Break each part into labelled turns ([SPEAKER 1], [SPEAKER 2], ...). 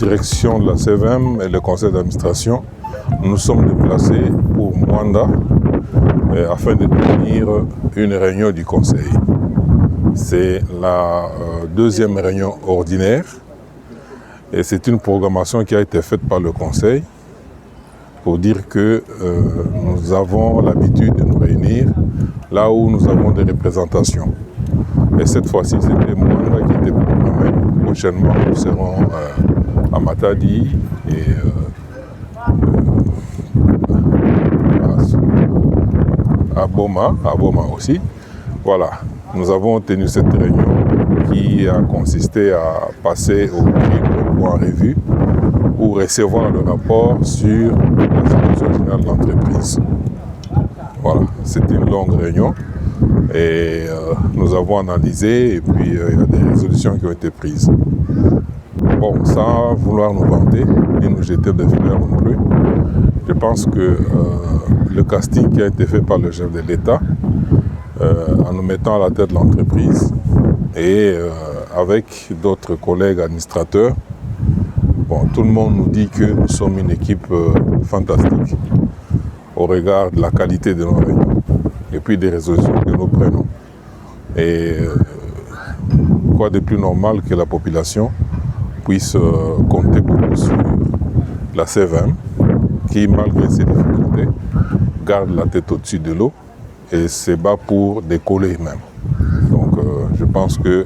[SPEAKER 1] direction de la CVM et le conseil d'administration, nous sommes déplacés pour Mwanda afin de tenir une réunion du conseil. C'est la deuxième réunion ordinaire et c'est une programmation qui a été faite par le conseil pour dire que nous avons l'habitude de nous réunir là où nous avons des représentations. Et cette fois-ci, c'était Mwanda qui était programmé. Prochainement, nous serons à Matadi et à Boma aussi. Voilà, nous avons tenu cette réunion qui a consisté à passer au crible ou en revue pour recevoir le rapport sur la situation générale de l'entreprise. Voilà, c'était une longue réunion et nous avons analysé et puis il y a des résolutions qui ont été prises. Bon, sans vouloir nous vanter ni nous jeter des fleurs non plus, je pense que le casting qui a été fait par le chef de l'État en nous mettant à la tête de l'entreprise et avec d'autres collègues administrateurs, bon, tout le monde nous dit que nous sommes une équipe fantastique au regard de la qualité de nos réunions et puis des résolutions que nous prenons. Et quoi de plus normal que la population puisse compter beaucoup sur la CVM qui, malgré ses difficultés, garde la tête au-dessus de l'eau et se bat pour décoller même. Donc je pense que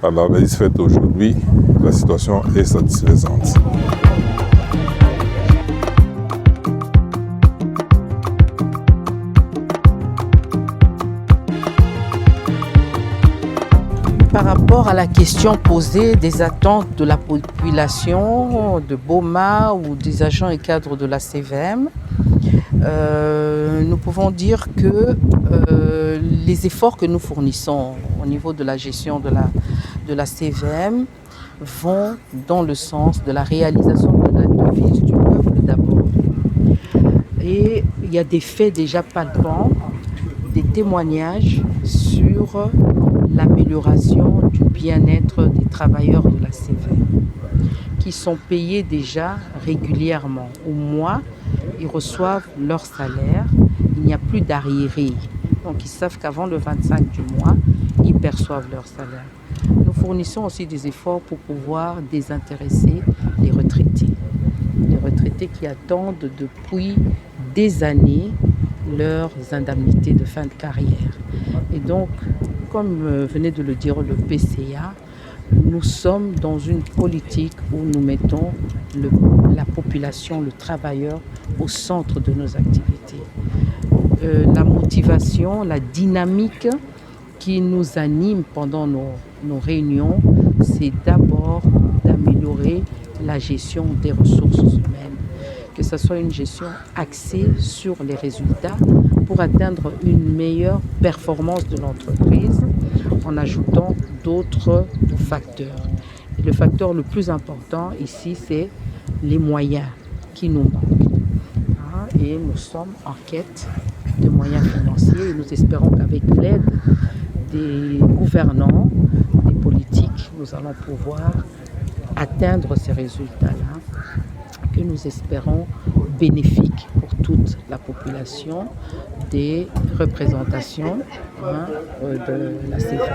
[SPEAKER 1] à l'analyse faite aujourd'hui, la situation est satisfaisante.
[SPEAKER 2] Par rapport à la question posée des attentes de la population de Boma ou des agents et cadres de la CVM, nous pouvons dire que les efforts que nous fournissons au niveau de la gestion de la CVM vont dans le sens de la réalisation de la devise du peuple d'abord. Et il y a des faits déjà palpants, des témoignages sur l'amélioration du bien-être des travailleurs de la CVM qui sont payés déjà régulièrement. Au mois, ils reçoivent leur salaire, il n'y a plus d'arriérés. Donc ils savent qu'avant le 25 du mois, ils perçoivent leur salaire. Nous fournissons aussi des efforts pour pouvoir désintéresser les retraités. Les retraités qui attendent depuis des années leurs indemnités de fin de carrière. Et donc, comme venait de le dire le PCA, nous sommes dans une politique où nous mettons la population, le travailleur au centre de nos activités. La motivation, la dynamique qui nous anime pendant nos réunions, c'est d'abord d'améliorer la gestion des ressources humaines, que ce soit une gestion axée sur les résultats pour atteindre une meilleure performance de l'entreprise en ajoutant d'autres facteurs. Et le facteur le plus important ici, c'est les moyens qui nous manquent. Et nous sommes en quête de moyens financiers et nous espérons qu'avec l'aide des gouvernants, des politiques, nous allons pouvoir atteindre ces résultats-là que nous espérons bénéfiques pour toute la population des représentations de la CVM.